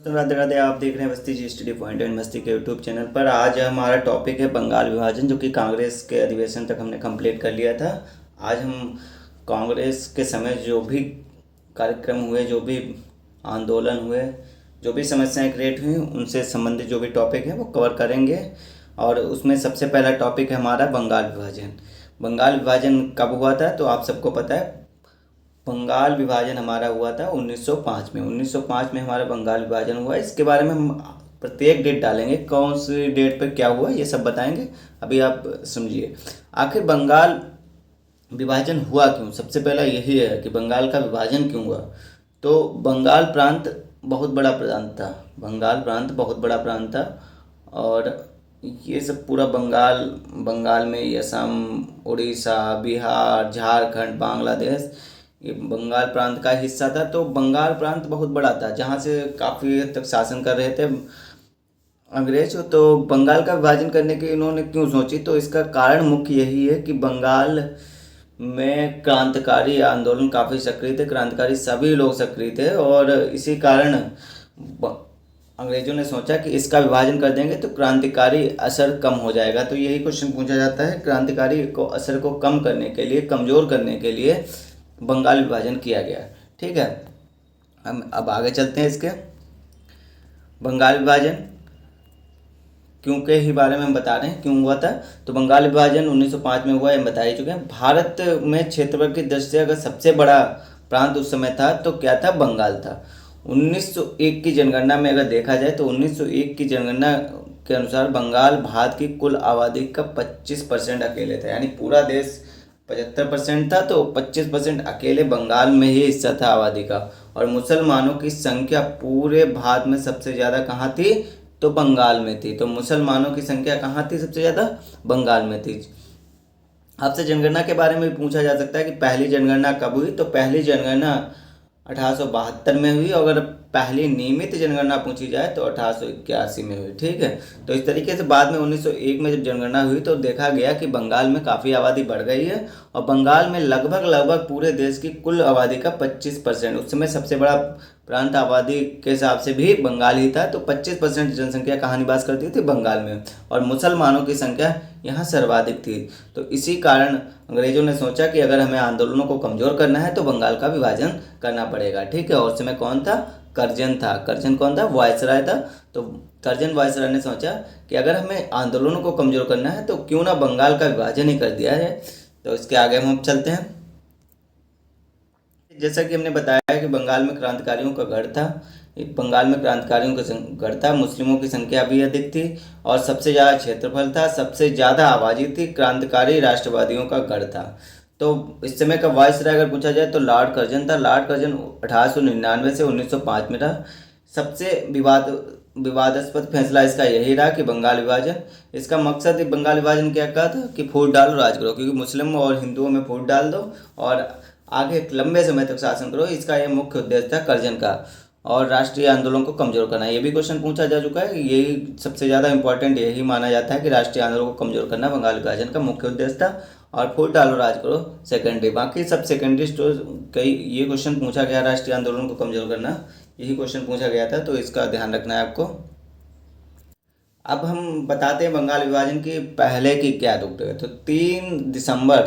तो राधे राधे। आप देख रहे हैं मस्ती जी स्टडी पॉइंट एंड मस्ती के यूट्यूब चैनल पर। आज हमारा टॉपिक है बंगाल विभाजन, जो कि कांग्रेस के अधिवेशन तक हमने कंप्लीट कर लिया था। आज हम कांग्रेस के समय जो भी कार्यक्रम हुए, जो भी आंदोलन हुए, जो भी समस्याएं क्रिएट हुई, उनसे संबंधित जो भी टॉपिक है वो कवर करेंगे। और उसमें सबसे पहला टॉपिक है हमारा बंगाल विभाजन। बंगाल विभाजन कब हुआ था तो आप सबको पता है। बंगाल विभाजन हमारा हुआ था 1905 में। 1905 में हमारा बंगाल विभाजन हुआ। इसके बारे में हम प्रत्येक डेट डालेंगे, कौन सी डेट पर क्या हुआ ये सब बताएंगे। अभी आप समझिए आखिर बंगाल विभाजन हुआ क्यों। सबसे पहला यही है कि बंगाल का विभाजन क्यों हुआ। तो बंगाल प्रांत बहुत बड़ा प्रांत था। बंगाल प्रांत बहुत बड़ा प्रांत था। और ये सब पूरा बंगाल, बंगाल में ये असम, उड़ीसा, बिहार, झारखंड, बांग्लादेश, ये बंगाल प्रांत का हिस्सा था। तो बंगाल प्रांत बहुत बड़ा था, जहाँ से काफ़ी हद तक शासन कर रहे थे अंग्रेज। तो बंगाल का विभाजन करने की इन्होंने क्यों सोची, तो इसका कारण मुख्य यही है कि बंगाल में क्रांतिकारी आंदोलन काफ़ी सक्रिय थे, क्रांतिकारी सभी लोग सक्रिय थे। और इसी कारण अंग्रेजों ने सोचा कि इसका विभाजन कर देंगे तो क्रांतिकारी असर कम हो जाएगा। तो यही क्वेश्चन पूछा जाता है, क्रांतिकारी को असर को कम करने के लिए, कमज़ोर करने के लिए बंगाल विभाजन किया गया। ठीक है, हम अब आगे चलते हैं। इसके बंगाल विभाजन क्यों के ही बारे में हम बता रहे हैं, क्यों हुआ था। तो बंगाल विभाजन 1905 में हुआ, हम बता ही चुके हैं। भारत में क्षेत्रफल की दृष्टि से अगर सबसे बड़ा प्रांत उस समय था तो क्या था, बंगाल था। 1901 की जनगणना में अगर देखा जाए तो 1901 की जनगणना के अनुसार बंगाल भारत की कुल आबादी का 25% अकेले था। यानी पूरा देश 75% था, तो 25% अकेले बंगाल में ही हिस्सा था आबादी का। और मुसलमानों की संख्या पूरे भारत में सबसे ज़्यादा कहाँ थी, तो बंगाल में थी। तो मुसलमानों की संख्या कहाँ थी सबसे ज़्यादा, बंगाल में थी। आपसे जनगणना के बारे में भी पूछा जा सकता है कि पहली जनगणना कब हुई। तो पहली जनगणना 1872 में हुई। और अगर पहली नियमित जनगणना पूछी जाए तो 1881 में हुई। ठीक है, तो इस तरीके से बाद में 1901 में जब जनगणना हुई तो देखा गया कि बंगाल में काफ़ी आबादी बढ़ गई है। और बंगाल में लगभग लगभग पूरे देश की कुल आबादी का 25%, उस समय सबसे बड़ा प्रांत आबादी के हिसाब से भी बंगाल ही था। तो 25% जनसंख्या कहाँ निवास करती थी, बंगाल में। और मुसलमानों की संख्या यहाँ सर्वाधिक थी। तो इसी कारण अंग्रेजों ने सोचा कि अगर हमें आंदोलनों को कमज़ोर करना है तो बंगाल का विभाजन करना पड़ेगा। ठीक है, और उस समय कौन था, कर्जन था। कर्जन कौन था, वायसराय था। तो कर्जन वायसराय ने सोचा कि अगर हमें आंदोलनों को कमज़ोर करना है तो क्यों ना बंगाल का विभाजन ही कर दिया जाए। तो इसके आगे हम चलते हैं। जैसा कि हमने बताया कि बंगाल में क्रांतिकारियों का गढ़ था। बंगाल में क्रांतिकारियों का गढ़ था। मुस्लिमों की संख्या भी अधिक थी और सबसे ज़्यादा क्षेत्रफल था, सबसे ज़्यादा आबादी थी। क्रांतिकारी राष्ट्रवादियों का गढ़ था। तो इस समय का वायसराय अगर पूछा जाए तो लॉर्ड कर्जन था। लॉर्ड कर्जन 1899 से 1905 में रहा। सबसे विवादास्पद फैसला इसका यही रहा कि बंगाल विभाजन, इसका मकसद बंगाल विभाजन क्या था कि फूट डालो राज करो, क्योंकि मुस्लिम और हिंदुओं में फूट डाल दो और आगे एक लंबे समय तक शासन करो। इसका यह मुख्य उद्देश्य था कर्जन का। और राष्ट्रीय आंदोलन को कमजोर करना, ये भी क्वेश्चन पूछा जा चुका है। यही सबसे ज़्यादा इंपॉर्टेंट यही माना जाता है कि राष्ट्रीय आंदोलन को कमजोर करना बंगाल विभाजन का मुख्य उद्देश्य था। और फूट डालो राज करो सेकेंडरी, बाकी सब सेकेंडरी स्टोर। कई ये क्वेश्चन पूछा गया, राष्ट्रीय आंदोलन को कमजोर करना, यही क्वेश्चन पूछा गया था। तो इसका ध्यान रखना है आपको। अब हम बताते हैं बंगाल विभाजन की पहले की क्या दुख है। तो 3 दिसंबर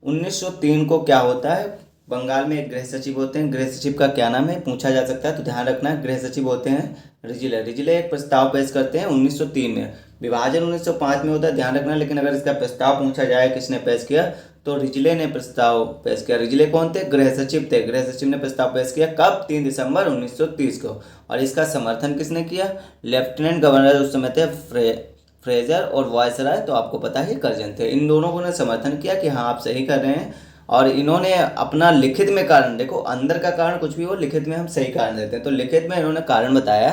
1903 को क्या होता है, बंगाल में एक गृह सचिव होते हैं। गृह सचिव का क्या नाम है पूछा जा सकता है, तो ध्यान रखना है। गृह सचिव होते हैं रिजिले। रिजिले एक प्रस्ताव पेश करते हैं 1903 में। विभाजन 1905 में होता है, ध्यान रखना। लेकिन अगर इसका प्रस्ताव पूछा जाए किसने पेश किया, तो रिजिले ने प्रस्ताव पेश किया। रिजिले कौन थे, गृह सचिव थे। गृह सचिव ने प्रस्ताव पेश किया कब, 3 दिसंबर 1930 को। और इसका समर्थन किसने किया, लेफ्टिनेंट गवर्नर उस समय थे फ्रेजर, और वायसराय तो आपको पता ही कर्जन थे। इन दोनों को ने समर्थन किया कि हाँ आप सही कर रहे हैं। और इन्होंने अपना लिखित में कारण, देखो अंदर का कारण कुछ भी हो, लिखित में हम सही कारण देते हैं। तो लिखित में इन्होंने कारण बताया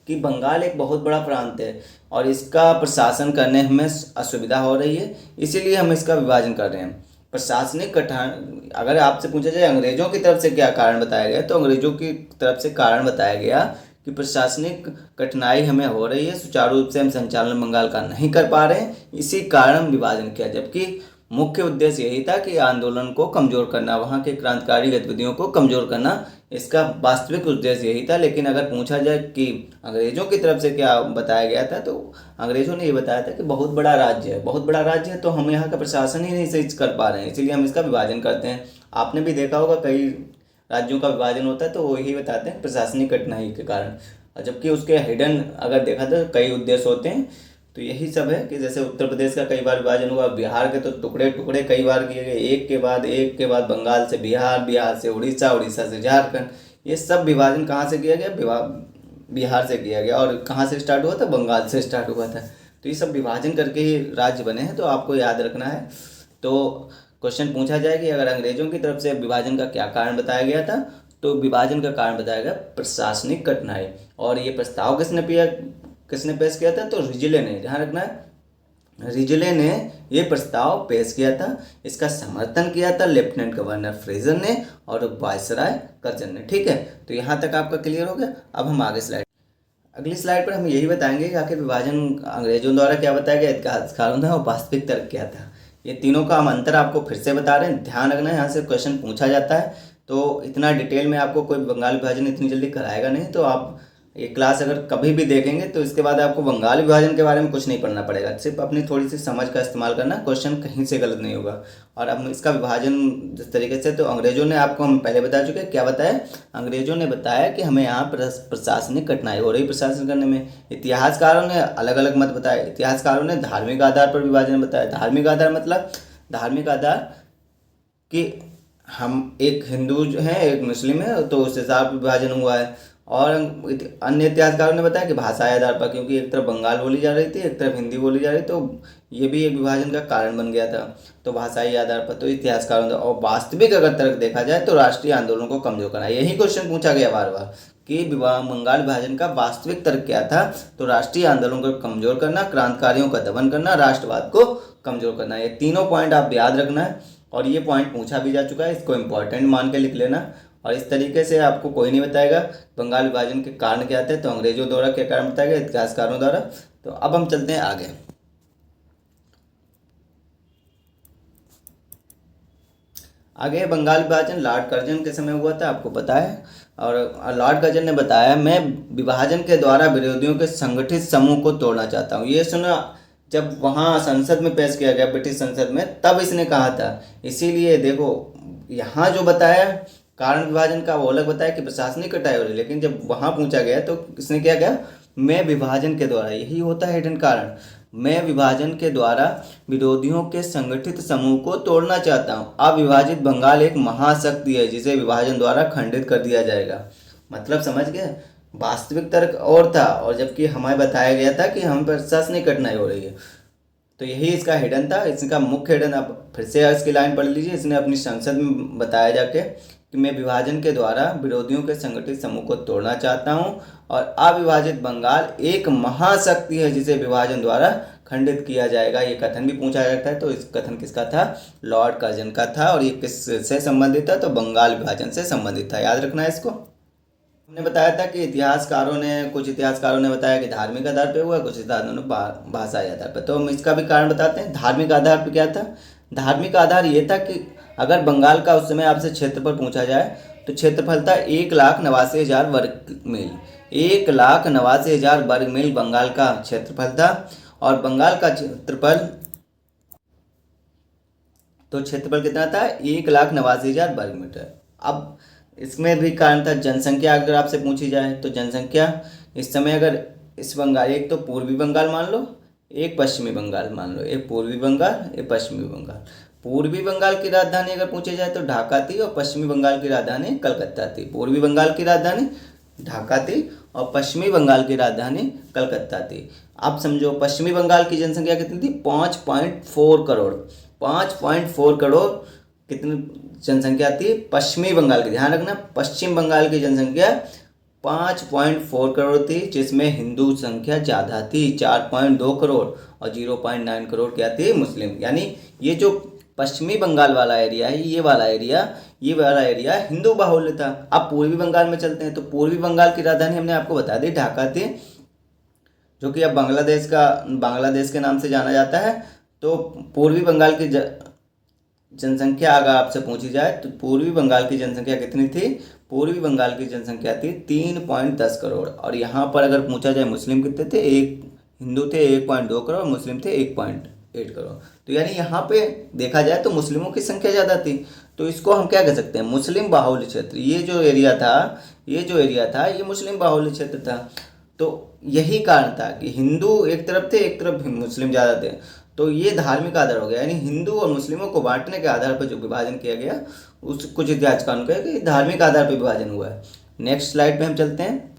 कि बंगाल एक बहुत बड़ा प्रांत है और इसका प्रशासन करने में असुविधा हो रही है, इसीलिए हम इसका विभाजन कर रहे हैं। प्रशासनिक कठिन, अगर आपसे पूछा जाए अंग्रेजों की तरफ से क्या कारण बताया गया, तो अंग्रेजों की तरफ से कारण बताया गया कि प्रशासनिक कठिनाई हमें हो रही है, सुचारू रूप से हम संचालन बंगाल का नहीं कर पा रहे हैं, इसी कारण विभाजन किया। जबकि मुख्य उद्देश्य यही था कि आंदोलन को कमज़ोर करना, वहाँ के क्रांतिकारी गतिविधियों को कमज़ोर करना, इसका वास्तविक उद्देश्य यही था। लेकिन अगर पूछा जाए कि अंग्रेज़ों की तरफ से क्या बताया गया था, तो अंग्रेज़ों ने ये बताया था कि बहुत बड़ा राज्य है, बहुत बड़ा राज्य है, तो हम यहाँ का प्रशासन ही नहीं सही कर पा रहे हैं, इसीलिए हम इसका विभाजन करते हैं। आपने भी देखा होगा कई राज्यों का विभाजन होता है तो वो यही बताते हैं प्रशासनिक कठिनाई के कारण, और जबकि उसके हिडन अगर देखा तो कई उद्देश्य होते हैं। तो यही सब है कि जैसे उत्तर प्रदेश का कई बार विभाजन हुआ, बिहार के तो टुकड़े टुकड़े कई बार किए गए, एक के बाद बंगाल से बिहार, बिहार से उड़ीसा, उड़ीसा से झारखंड। ये सब विभाजन कहाँ से किया गया? बिहार से किया गया। और कहाँ से स्टार्ट हुआ था? बंगाल से स्टार्ट हुआ था। तो ये सब विभाजन करके ही राज्य बने हैं, तो आपको याद रखना है। तो क्वेश्चन पूछा जाए कि अगर अंग्रेजों की तरफ से विभाजन का क्या कारण बताया गया था, तो विभाजन का कारण बताया गया प्रशासनिक कठिनाई। और ये प्रस्ताव किसने पेश किया था? तो रिजले ने, ध्यान रखना है, रिजले ने ये प्रस्ताव पेश किया था। इसका समर्थन किया था लेफ्टिनेंट गवर्नर फ्रेजर ने और वायसराय कर्जन ने। ठीक है, तो यहाँ तक आपका क्लियर हो गया। अब हम अगली स्लाइड पर हम यही बताएंगे कि आखिर विभाजन अंग्रेजों द्वारा क्या बताया गया, इतिहासकारों ने, और वास्तविक तर्क क्या था। ये तीनों का हम अंतर आपको फिर से बता रहे हैं, ध्यान रखना है, यहाँ से क्वेश्चन पूछा जाता है। तो इतना डिटेल में आपको कोई बंगाल विभाजन इतनी जल्दी कराएगा नहीं, तो आप ये क्लास अगर कभी भी देखेंगे तो इसके बाद आपको बंगाल विभाजन के बारे में कुछ नहीं पढ़ना पड़ेगा, सिर्फ अपनी थोड़ी सी समझ का इस्तेमाल करना, क्वेश्चन कहीं से गलत नहीं होगा। और अब इसका विभाजन जिस तरीके से, तो अंग्रेजों ने, आपको हम पहले बता चुके हैं क्या बताया, अंग्रेजों ने बताया कि हमें यहाँ प्रशासनिक कठिनाई हो रही प्रशासन करने में। इतिहासकारों ने अलग अलग मत बताए। इतिहासकारों ने धार्मिक आधार पर विभाजन बताया। धार्मिक आधार मतलब धार्मिक आधार कि हम एक हिंदू जो है, एक मुस्लिम है, तो उस हिसाब से विभाजन हुआ है। और अन्य इतिहासकारों ने बताया कि भाषाई आधार पर, क्योंकि एक तरफ बंगाल बोली जा रही थी, एक तरफ हिंदी बोली जा रही थी, तो ये भी एक विभाजन का कारण बन गया था। तो भाषाई आधार पर तो इतिहासकारों ने। और वास्तविक अगर तर्क देखा जाए तो राष्ट्रीय आंदोलन को कमजोर करना, यही क्वेश्चन पूछा गया बार बार कि बंगाल विभाजन का वास्तविक तर्क क्या था। तो राष्ट्रीय आंदोलन को कमजोर करना, क्रांतिकारियों का दमन करना, राष्ट्रवाद को कमजोर करना, ये तीनों पॉइंट आप याद रखना है। और ये पॉइंट पूछा भी जा चुका है, इसको इम्पोर्टेंट मान के लिख लेना। और इस तरीके से आपको कोई नहीं बताएगा बंगाल विभाजन के कारण क्या थे, तो अंग्रेजों द्वारा क्या कारण बताया गया, इतिहासकारों द्वारा। तो अब हम चलते हैं आगे। बंगाल विभाजन लॉर्ड कर्जन के समय हुआ था, आपको पता है। और लॉर्ड कर्जन ने बताया, मैं विभाजन के द्वारा विरोधियों के संगठित समूह को तोड़ना चाहता हूँ। ये सुना जब वहाँ संसद में पेश किया गया, ब्रिटिश संसद में, तब इसने कहा था। इसीलिए देखो यहाँ जो बताया कारण विभाजन का, वो अलग बताया कि प्रशासनिक कटाई हो रही, लेकिन जब वहाँ पूछा गया तो इसने क्या किया, मैं विभाजन के द्वारा, यही होता है हिडन कारण, मैं विभाजन के द्वारा विरोधियों के संगठित समूह को तोड़ना चाहता हूँ। अविभाजित बंगाल एक महाशक्ति है जिसे विभाजन द्वारा खंडित कर दिया जाएगा। मतलब समझ गए, वास्तविक तर्क और था, और जबकि हमें बताया गया था कि हम प्रशासनिक कठिनाई हो रही है। तो यही इसका हिडन था। इसका मुख्य हिडन आप फिर से इसकी लाइन पढ़ लीजिए। इसने अपनी संसद में बताया जाके कि मैं विभाजन के द्वारा विरोधियों के संगठित समूह को तोड़ना चाहता हूं, और अविभाजित बंगाल एक महाशक्ति है जिसे विभाजन द्वारा खंडित किया जाएगा। ये कथन भी पूछा जाता है, तो इस कथन किसका था, लॉर्ड कर्जन का था। और ये किससे संबंधित था, तो बंगाल विभाजन से संबंधित था, याद रखना है इसको। हमने बताया था कि कुछ इतिहासकारों ने बताया कि धार्मिक आधार पर हुआ, कुछ इतिहासकारों ने भाषाई आधार पर। तो हम इसका भी कारण बताते हैं। धार्मिक आधार पर क्या था, धार्मिक आधार ये था कि अगर बंगाल का उस समय आपसे क्षेत्रफल पूछा जाए तो क्षेत्रफल था 1,89,000 वर्ग मील। 1,89,000 वर्ग मील बंगाल का क्षेत्रफल था। और बंगाल का क्षेत्रफल कितना था, 1,89,000 वर्ग मीटर। अब इसमें भी कारण था जनसंख्या, अगर आपसे पूछी जाए तो जनसंख्या इस समय, अगर इस बंगाल, एक तो पूर्वी बंगाल मान लो, एक पश्चिमी बंगाल मान लो, एक पूर्वी बंगाल, एक पश्चिमी बंगाल। पूर्वी बंगाल की राजधानी अगर पूछे जाए तो ढाका थी, और पश्चिमी बंगाल की राजधानी कलकत्ता थी। पूर्वी बंगाल की राजधानी ढाका थी और पश्चिमी बंगाल की राजधानी कलकत्ता थी। आप समझो पश्चिमी बंगाल की जनसंख्या कितनी थी, 5.4 करोड़। 5.4 करोड़ कितनी जनसंख्या थी पश्चिमी बंगाल की, ध्यान रखना, पश्चिम बंगाल की जनसंख्या 5.4 करोड़ थी, जिसमें हिंदू संख्या ज़्यादा थी 4.2 करोड़, और 0.9 करोड़ क्या थी, मुस्लिम। यानी ये जो पश्चिमी बंगाल वाला एरिया है, ये वाला एरिया हिंदू बाहुल्य था। अब पूर्वी बंगाल में चलते हैं। तो पूर्वी बंगाल की राजधानी हमने आपको बता दी ढाका थी, जो कि अब बांग्लादेश के नाम से जाना जाता है। तो पूर्वी बंगाल की जनसंख्या अगर आपसे पूछी जाए तो पूर्वी बंगाल की जनसंख्या कितनी थी? पूर्वी बंगाल की जनसंख्या थी 3.10 करोड़। और यहाँ पर अगर पूछा जाए मुस्लिम कितने थे, एक हिंदू थे 1.2 करोड़, मुस्लिम थे 1.8 करोड़। तो यानी यहाँ पे देखा जाए तो मुस्लिमों की संख्या ज़्यादा थी। तो इसको हम क्या कह सकते हैं, मुस्लिम बाहुल्य क्षेत्र। ये जो एरिया था, ये मुस्लिम बाहुल्य क्षेत्र था। तो यही कारण था कि हिंदू एक तरफ थे, एक तरफ मुस्लिम ज़्यादा थे। तो ये धार्मिक आधार हो गया, यानी हिंदू और मुस्लिमों को बांटने के आधार पर जो विभाजन किया गया, उस कुछ इतिहासकारों का कि धार्मिक आधार पर विभाजन हुआ है। नेक्स्ट स्लाइड पे हम चलते हैं।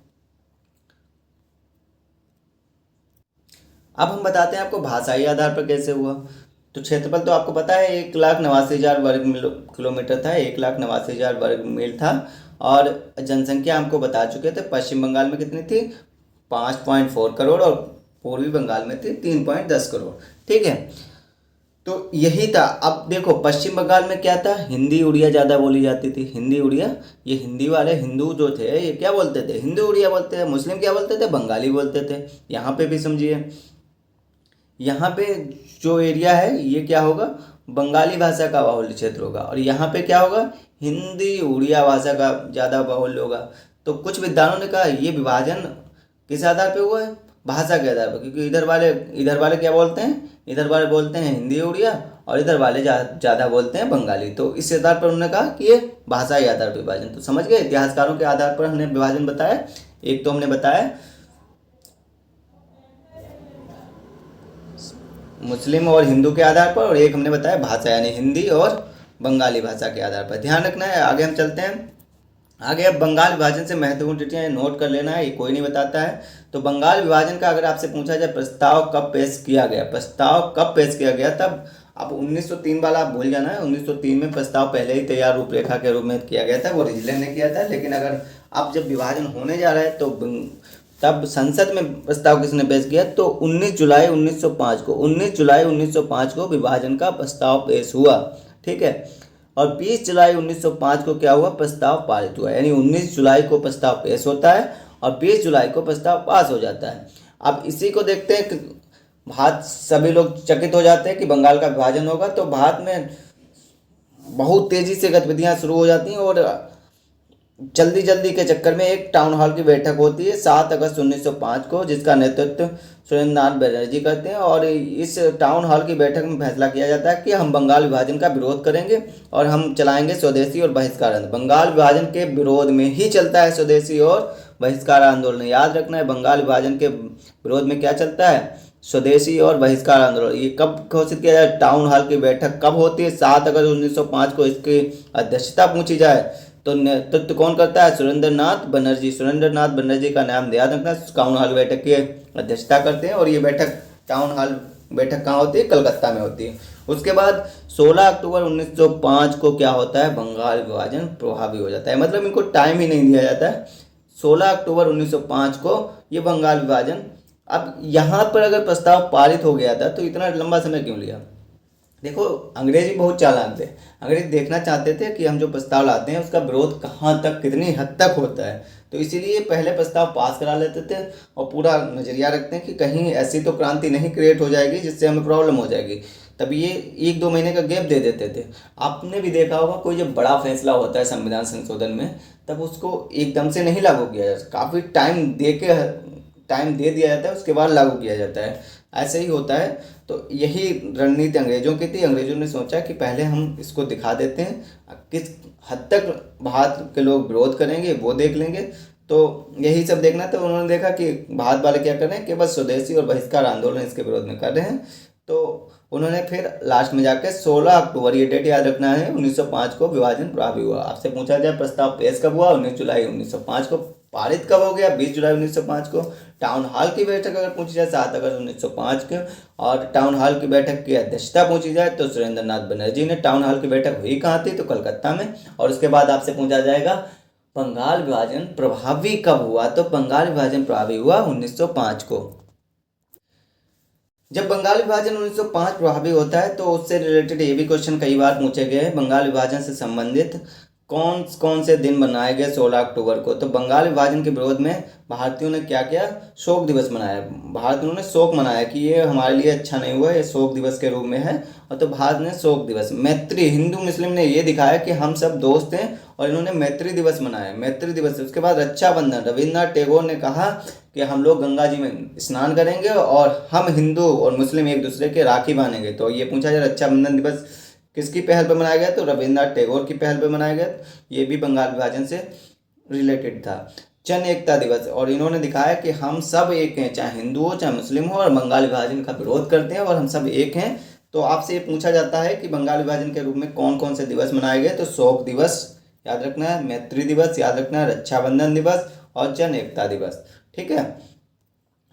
अब हम बताते हैं आपको भाषाई आधार पर कैसे हुआ। तो क्षेत्रफल तो आपको पता है 1,89,000 वर्ग किलोमीटर था, 1,89,000 वर्ग मील था। और जनसंख्या हमको बता चुके थे, पश्चिम बंगाल में कितनी थी, 5.4 करोड़, और पूर्वी बंगाल में थी 3.10 करोड़। ठीक है, तो यही था। अब देखो पश्चिम बंगाल में क्या था, हिंदी उड़िया ज़्यादा बोली जाती थी, हिंदी उड़िया। ये हिंदी वाले हिंदू जो थे ये क्या बोलते थे, हिंदी उड़िया बोलते थे। मुस्लिम क्या बोलते थे, बंगाली बोलते थे। यहाँ पे भी समझिए, यहाँ पे जो एरिया है ये क्या होगा, बंगाली भाषा का बाहुल्य क्षेत्र होगा। और यहाँ पे क्या होगा, हिंदी उड़िया भाषा का ज़्यादा बाहुल्य होगा। तो कुछ विद्वानों ने कहा ये विभाजन किस आधार पे हुआ है, भाषा के आधार पर। क्योंकि इधर वाले क्या बोलते हैं, इधर वाले बोलते हैं हिंदी उड़िया, और इधर वाले ज़्यादा बोलते हैं बंगाली। तो इस आधार पर उन्होंने कहा कि ये भाषाई आधार पर विभाजन। तो समझ गए, इतिहासकारों के आधार पर हमने विभाजन बताया। एक तो हमने बताया मुस्लिम और हिंदू के आधार पर, और एक हमने बताया भाषा यानी हिंदी और बंगाली भाषा के आधार पर। ध्यान रखना है। आगे हम चलते हैं। आगे अब बंगाल विभाजन से महत्वपूर्ण तिथियां नोट कर लेना है, ये कोई नहीं बताता है। तो बंगाल विभाजन का अगर आपसे पूछा जाए प्रस्ताव कब पेश किया गया, प्रस्ताव कब पेश किया गया, तब अब 1903 वाला आप भूल जाना है। 1903 में प्रस्ताव पहले ही तैयार रूपरेखा के रूप में किया गया था, वो रिजलें ने किया था। लेकिन अगर अब जब विभाजन होने जा रहा है तो तब संसद में प्रस्ताव किसने पेश किया, तो 19 जुलाई 1905 को, 19 जुलाई 1905 को विभाजन का प्रस्ताव पेश हुआ। ठीक है, और 20 जुलाई 1905 को क्या हुआ, प्रस्ताव पारित हुआ। यानी 19 जुलाई को प्रस्ताव पेश होता है और 20 जुलाई को प्रस्ताव पास हो जाता है। अब इसी को देखते हैं कि भारत, सभी लोग चकित हो जाते हैं कि बंगाल का विभाजन होगा। तो भारत में बहुत तेजी से गतिविधियां शुरू हो जाती हैं, और जल्दी जल्दी के चक्कर में एक टाउन हॉल की बैठक होती है 7 अगस्त 1905 को, जिसका नेतृत्व सुरेंद्रनाथ बनर्जी करते हैं। और इस टाउन हॉल की बैठक में फैसला किया जाता है कि हम बंगाल विभाजन का विरोध करेंगे और हम चलाएंगे स्वदेशी और बहिष्कार आंदोलन। बंगाल विभाजन के विरोध में ही चलता है स्वदेशी और बहिष्कार आंदोलन। याद रखना है, बंगाल विभाजन के विरोध में क्या चलता है, स्वदेशी और बहिष्कार आंदोलन। ये कब घोषित किया जाए, टाउन हॉल की बैठक कब होती है, 7 अगस्त 1905 को। इसकी अध्यक्षता पूछी जाए तो नेतृत्व कौन करता है, सुरेंद्रनाथ बनर्जी। सुरेंद्रनाथ बनर्जी का नाम याद रखना। टाउन हॉल बैठक की अध्यक्षता करते हैं, और ये बैठक, टाउन हॉल बैठक कहाँ होती है, कलकत्ता में होती है। उसके बाद 16 अक्टूबर 1905 को क्या होता है, बंगाल विभाजन प्रभावी हो जाता है। मतलब इनको टाइम ही नहीं दिया जाता है। 16 अक्टूबर 1905 को ये बंगाल विभाजन। अब यहाँ पर अगर प्रस्ताव पारित हो गया था तो इतना लंबा समय क्यों लिया। देखो अंग्रेजी बहुत चालाक थे। अंग्रेज देखना चाहते थे कि हम जो प्रस्ताव लाते हैं उसका विरोध कहाँ तक, कितनी हद तक होता है। तो इसीलिए पहले प्रस्ताव पास करा लेते थे और पूरा नज़रिया रखते हैं कि कहीं ऐसी तो क्रांति नहीं क्रिएट हो जाएगी जिससे हमें प्रॉब्लम हो जाएगी। तब ये 1-2 महीने का गैप दे देते थे। आपने भी देखा होगा, कोई जब बड़ा फैसला होता है संविधान संशोधन में, तब उसको एकदम से नहीं लागू किया जाता, काफ़ी टाइम दे दिया जाता है, उसके बाद लागू किया जाता है। ऐसे ही होता है। तो यही रणनीति अंग्रेजों की थी। अंग्रेजों ने सोचा कि पहले हम इसको दिखा देते हैं, किस हद तक भारत के लोग विरोध करेंगे वो देख लेंगे। तो यही सब देखना। तो उन्होंने देखा कि भारत वाले क्या कर रहे हैं, केवल स्वदेशी और बहिष्कार आंदोलन इसके विरोध में कर रहे हैं। तो उन्होंने फिर लास्ट में जाके 16 अक्टूबर, ये डेट याद रखना है, 1905 को विभाजन प्रभावी हुआ। आपसे पूछा जाए प्रस्ताव पेश कब हुआ, 19 जुलाई 1905 को। पारित कब हो गया, 20 जुलाई 1905 को। टाउन हॉल की बैठक अगर पूछी जाए 7 अगस्त 1905 के, और टाउन हॉल की बैठक की अध्यक्षता पूछी जाए तो सुरेंद्रनाथ बनर्जी ने। टाउन हॉल की बैठक हुई कहाँ थी, तो कलकत्ता में। और उसके बाद आपसे पूछा जाएगा बंगाल विभाजन प्रभावी कब हुआ, तो बंगाल विभाजन प्रभावी हुआ 1905 को। जब बंगाल विभाजन 1905 प्रभावी होता है तो उससे रिलेटेड ये भी क्वेश्चन कई बार पूछे गए हैं, बंगाल विभाजन से संबंधित कौन कौन से दिन मनाए गए 16 अक्टूबर को? तो बंगाल विभाजन के विरोध में भारतीयों ने क्या किया? शोक दिवस मनाया। भारतीयों ने शोक मनाया कि ये हमारे लिए अच्छा नहीं हुआ, ये शोक दिवस के रूप में है। और तो भारत ने शोक दिवस, मैत्री, हिंदू मुस्लिम ने ये दिखाया कि हम सब दोस्त हैं और इन्होंने मैत्री दिवस मनाया, मैत्री दिवस। उसके बाद रक्षाबंधन, रविन्द्रनाथ टैगोर ने कहा कि हम लोग गंगा जी में स्नान करेंगे और हम हिंदू और मुस्लिम एक दूसरे के राखी बांधेंगे। तो ये पूछा जाए रक्षाबंधन दिवस किसकी पहल पर मनाया गया? तो रविन्द्रनाथ टैगोर की पहल पर मनाया गया। ये भी बंगाल विभाजन से रिलेटेड था। जन एकता दिवस, और इन्होंने दिखाया कि हम सब एक हैं, चाहे हिंदू हो चाहे मुस्लिम हो, और बंगाल विभाजन का विरोध करते हैं और हम सब एक हैं। तो आपसे ये पूछा जाता है कि बंगाल विभाजन के रूप में कौन कौन से दिवस मनाए गए? तो शोक दिवस याद रखना है, मैत्री दिवस याद रखना है, रक्षाबंधन दिवस और जन एकता दिवस। ठीक है,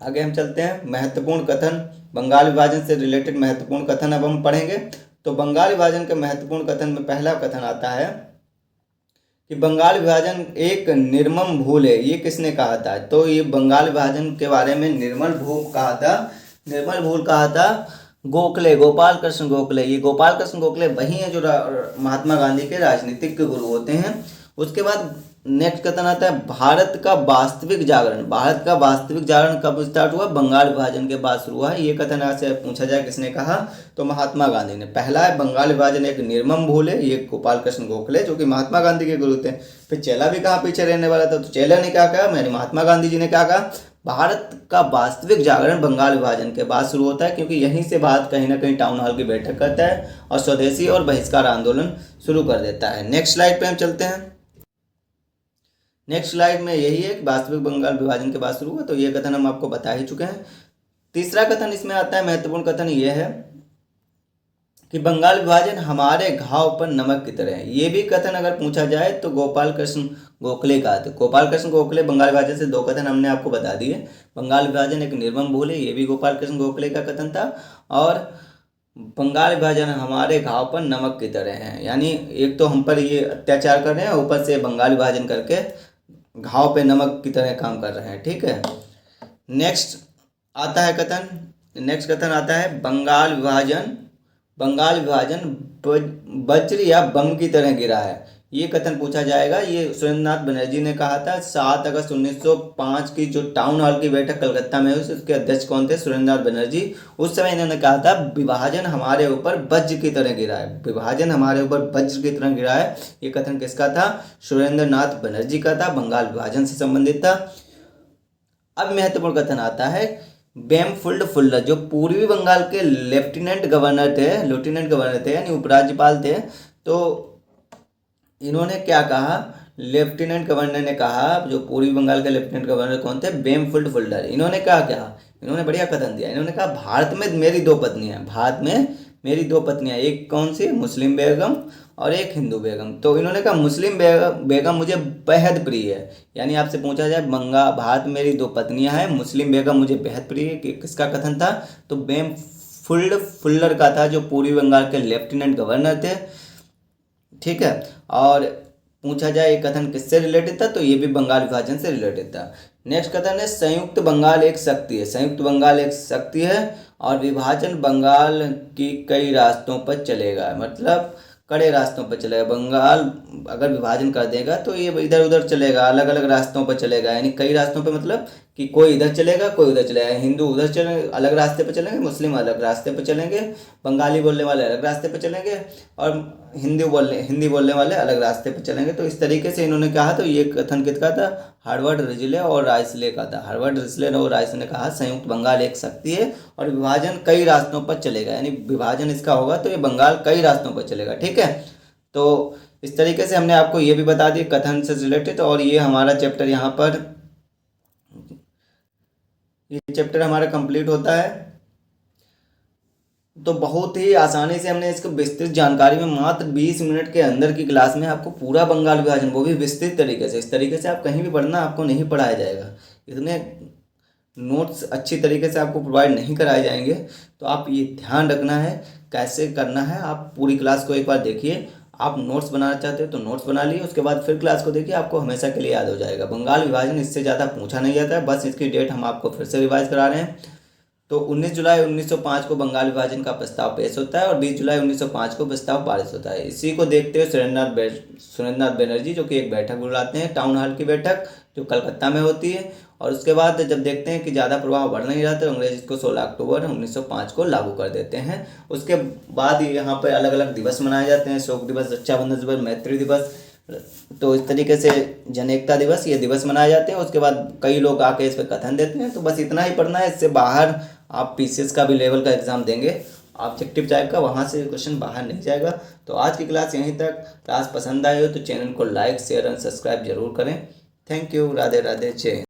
आगे हम चलते हैं। महत्वपूर्ण कथन, बंगाल विभाजन से रिलेटेड महत्वपूर्ण कथन अब हम पढ़ेंगे। तो बंगाल विभाजन के महत्वपूर्ण कथन में पहला कथन आता है कि बंगाल विभाजन एक निर्मम भूल है। ये किसने कहा था? तो ये बंगाल विभाजन के बारे में निर्मल भूल कहा था, निर्मल भूल कहा था गोखले, गोपाल कृष्ण गोखले। ये गोपाल कृष्ण गोखले वही हैं जो महात्मा गांधी के राजनीतिक गुरु होते हैं। उसके बाद नेक्स्ट कथन आता है भारत का वास्तविक जागरण। भारत का वास्तविक जागरण कब स्टार्ट हुआ? बंगाल विभाजन के बाद शुरू हुआ है। ये कथन ऐसे पूछा जाए किसने कहा? तो महात्मा गांधी ने। पहला है बंगाल विभाजन एक निर्मम भूल है, ये गोपाल कृष्ण गोखले जो कि महात्मा गांधी के गुरु थे। फिर चेला भी कहाँ पीछे रहने वाला था? तो चेला ने क्या कहा? मैंने महात्मा गांधी जी ने क्या कहा? भारत का वास्तविक जागरण बंगाल विभाजन के बाद शुरू होता है, क्योंकि यहीं से भारत कहीं ना कहीं टाउन हॉल की बैठक करता है और स्वदेशी और बहिष्कार आंदोलन शुरू कर देता है। नेक्स्ट स्लाइड पे हम चलते हैं। नेक्स्ट स्लाइड में यही है कि वास्तविक बंगाल विभाजन के बाद शुरू हुआ, तो ये कथन हम आपको बता ही चुके हैं। तीसरा कथन इसमें आता है, महत्वपूर्ण कथन ये है कि बंगाल विभाजन हमारे घाव पर नमक की तरह है। ये भी कथन अगर पूछा जाए तो गोपाल कृष्ण गोखले का था। गोपाल कृष्ण गोखले बंगाल विभाजन से दो कथन हमने आपको बता दिए। बंगाल विभाजन एक निर्मम भूल है, ये भी गोपाल कृष्ण गोखले का कथन था। और बंगाल विभाजन हमारे घाव पर नमक की तरह है, यानी एक तो हम पर ये अत्याचार कर रहे हैं, ऊपर से बंगाल विभाजन करके घाव पे नमक की तरह काम कर रहे हैं। ठीक है, नेक्स्ट आता है कथन, नेक्स्ट कथन आता है बंगाल विभाजन वज्र या बम की तरह गिरा है। ये कथन पूछा जाएगा। ये सुरेंद्रनाथ बनर्जी ने कहा था। 7 अगस्त 1905 की जो टाउन हॉल की बैठक कलकत्ता में हुई, उसके अध्यक्ष कौन थे? सुरेंद्रनाथ बनर्जी। उस समय इन्होंने कहा था विभाजन हमारे ऊपर वज्र की तरह गिरा है, विभाजन हमारे ऊपर वज्र की तरह गिरा है। ये कथन किसका था? सुरेंद्रनाथ बनर्जी का था, बंगाल विभाजन से संबंधित था। अब महत्वपूर्ण कथन आता है बेमफुल्ड फुल्लर, जो पूर्वी बंगाल के लेफ्टिनेंट गवर्नर थे यानी उपराज्यपाल थे। तो इन्होंने क्या कहा? लेफ्टिनेंट गवर्नर ने कहा, जो पूर्वी बंगाल के लेफ्टिनेंट गवर्नर कौन थे? बेमफुल्ड फुल्लर। इन्होंने क्या कहा? इन्होंने बढ़िया कथन दिया। इन्होंने कहा भारत में मेरी दो पत्नियां, भारत में मेरी दो पत्नियां, एक कौन सी? मुस्लिम बेगम और एक हिंदू बेगम। तो इन्होंने कहा मुस्लिम बेगम मुझे बेहद प्रिय है। यानी आपसे पूछा जाए भारत में मेरी दो पत्नियां हैं, मुस्लिम बेगम मुझे बेहद प्रिय है, किसका कथन था? तो बेमफुल्ड फुल्लर का था, जो पूर्वी बंगाल के लेफ्टिनेंट गवर्नर थे। ठीक है, और पूछा जाए ये कथन किससे रिलेटेड था? तो ये भी बंगाल विभाजन से रिलेटेड था। नेक्स्ट कथन है संयुक्त बंगाल एक शक्ति है। संयुक्त बंगाल एक शक्ति है और विभाजन बंगाल की कई रास्तों पर चलेगा, मतलब कड़े रास्तों पर चलेगा। बंगाल अगर विभाजन कर देगा तो ये इधर उधर चलेगा, अलग अलग रास्तों पर चलेगा। यानी कई रास्तों पर मतलब कि कोई इधर चलेगा कोई उधर चलेगा, हिंदू उधर चलेंगे अलग रास्ते पर चलेंगे, मुस्लिम अलग रास्ते पर चलेंगे, बंगाली बोलने वाले अलग रास्ते पर चलेंगे और हिंदी बोलने वाले अलग रास्ते पर चलेंगे। तो इस तरीके से इन्होंने कहा। तो ये कथन किसका था? हार्वर्ड रिजले और राइसले का था। हार्वर्ड रिजले और राइसले ने कहा संयुक्त बंगाल एक शक्ति है और विभाजन कई रास्तों पर चलेगा, यानी विभाजन इसका होगा तो ये बंगाल कई रास्तों पर चलेगा। ठीक है, तो इस तरीके से हमने आपको ये भी बता दिया कथन से रिलेटेड। और ये हमारा चैप्टर यहाँ पर, ये चैप्टर हमारा कंप्लीट होता है। तो बहुत ही आसानी से हमने इसको विस्तृत जानकारी में मात्र 20 मिनट के अंदर की क्लास में आपको पूरा बंगाल विभाजन, वो भी विस्तृत तरीके से, इस तरीके से आप कहीं भी पढ़ना आपको नहीं पढ़ाया जाएगा, इतने नोट्स अच्छी तरीके से आपको प्रोवाइड नहीं कराए जाएंगे। तो आप ये ध्यान रखना है कैसे करना है। आप पूरी क्लास को एक बार देखिए, आप नोट्स बनाना चाहते हो तो नोट्स बना लिए, उसके बाद फिर क्लास को देखिए, आपको हमेशा के लिए याद हो जाएगा। बंगाल विभाजन इससे ज़्यादा पूछा नहीं जाता है, बस इसकी डेट हम आपको फिर से रिवाइज करा रहे हैं। तो 19 जुलाई 1905 को बंगाल विभाजन का प्रस्ताव पेश होता है और 20 जुलाई 1905 को प्रस्ताव पारित होता है। इसी को देखते हुए सुरेंद्रनाथ बनर्जी जो कि एक बैठक बुलाते हैं, टाउन हॉल की बैठक, जो कलकत्ता में होती है। और उसके बाद जब देखते हैं कि ज़्यादा प्रभाव बढ़ नहीं रहा तो अंग्रेज इसको 16 अक्टूबर 1905 को लागू कर देते हैं। उसके बाद यहाँ पर अलग अलग दिवस मनाए जाते हैं, शोक दिवस, रक्षाबंधन दिवस, मैत्री दिवस। तो इस तरीके से जन एकता दिवस, ये दिवस मनाए जाते हैं। उसके बाद कई लोग आके इस पर कथन देते हैं। तो बस इतना ही पढ़ना है, इससे बाहर आप पीसीएस का भी लेवल का एग्ज़ाम देंगे ऑब्जेक्टिव टाइप का, वहाँ से क्वेश्चन बाहर नहीं जाएगा। तो आज की क्लास यहीं तक। क्लास पसंद आई हो तो चैनल को लाइक, शेयर एंड सब्सक्राइब जरूर करें। Thank you. राधे राधे। जय।